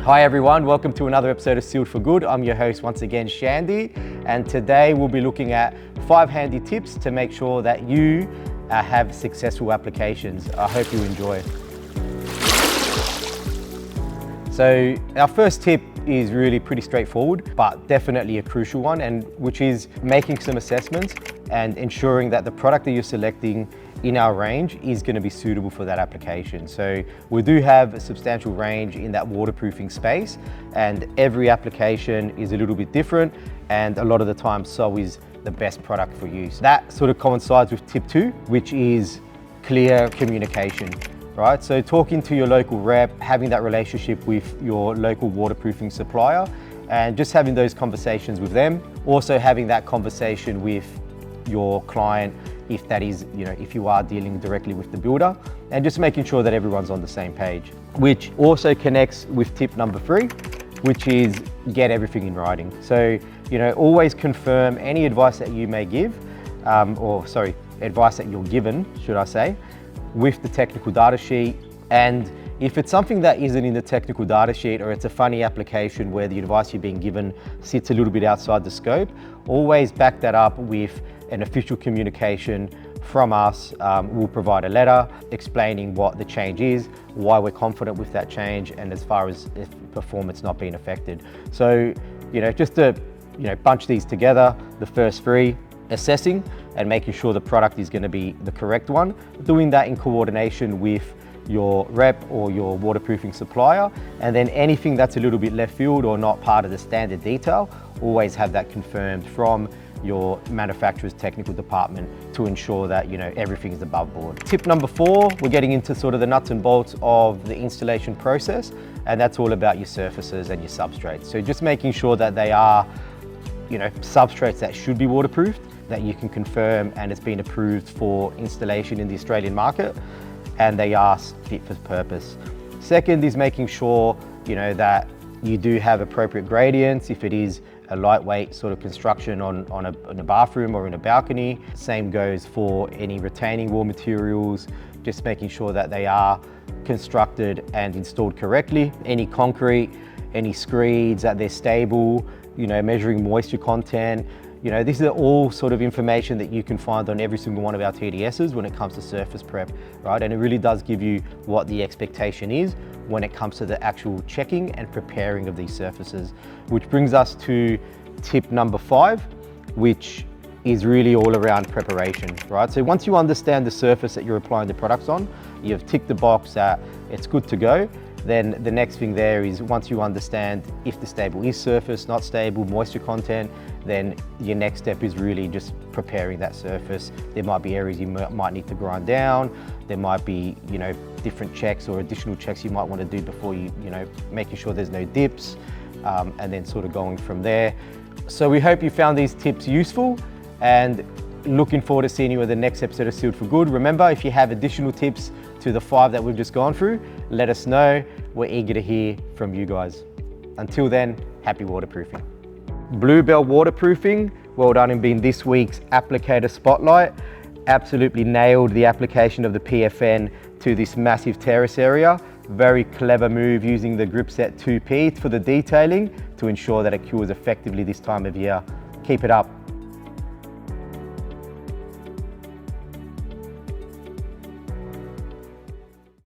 Hi everyone, welcome to another episode of Sealed for Good. I'm your host once again, Yandi, and today we'll be looking at 5 handy tips to make sure that you have successful applications. I hope you enjoy. So our first tip is really pretty straightforward, but definitely a crucial one, and which is making some assessments and ensuring that the product that you're selecting in our range is going to be suitable for that application. So we do have a substantial range in that waterproofing space, and every application is a little bit different, and a lot of the time so is the best product for you. So that sort of coincides with tip 2, which is clear communication. Right, so talking to your local rep, having that relationship with your local waterproofing supplier, and just having those conversations with them. Also having that conversation with your client, if that is, if you are dealing directly with the builder, and just making sure that everyone's on the same page. Which also connects with tip number 3, which is get everything in writing. So, always confirm any advice that you may give, advice that you're given, should I say, with the technical data sheet. And if it's something that isn't in the technical data sheet, or it's a funny application where the advice you're being given sits a little bit outside the scope, always back that up with an official communication from us. We'll provide a letter explaining what the change is, why we're confident with that change, and as far as if performance not being affected. So, just to bunch these together, the first 3, assessing and making sure the product is going to be the correct one, doing that in coordination with your rep or your waterproofing supplier, and then anything that's a little bit left field or not part of the standard detail, always have that confirmed from your manufacturer's technical department to ensure that everything is above board. Tip number 4, we're getting into sort of the nuts and bolts of the installation process, and that's all about your surfaces and your substrates. So just making sure that they are substrates that should be waterproofed, that you can confirm and it's been approved for installation in the Australian market, and they are fit for purpose. Second is making sure that you do have appropriate gradients if it is a lightweight sort of construction on a bathroom or in a balcony. Same goes for any retaining wall materials, just making sure that they are constructed and installed correctly. Any concrete, any screeds, that they're stable, measuring moisture content. These are all sort of information that you can find on every single one of our TDSs when it comes to surface prep, right? And it really does give you what the expectation is when it comes to the actual checking and preparing of these surfaces. Which brings us to tip number 5, which is really all around preparation, right? So once you understand the surface that you're applying the products on, you've ticked the box that it's good to go. Then the next thing there is, once you understand if the stable is surface, not stable, moisture content, then your next step is really just preparing that surface. There might be areas you might need to grind down. There might be, different checks or additional checks you might want to do before making sure there's no dips, and then sort of going from there. So we hope you found these tips useful, and looking forward to seeing you at the next episode of Sealed for Good. Remember, if you have additional tips to the 5 that we've just gone through, let us know. We're eager to hear from you guys. Until then, happy waterproofing. Bluebell Waterproofing, well done in being this week's applicator spotlight. Absolutely nailed the application of the PFN to this massive terrace area. Very clever move using the Gripset 2P for the detailing to ensure that it cures effectively this time of year. Keep it up.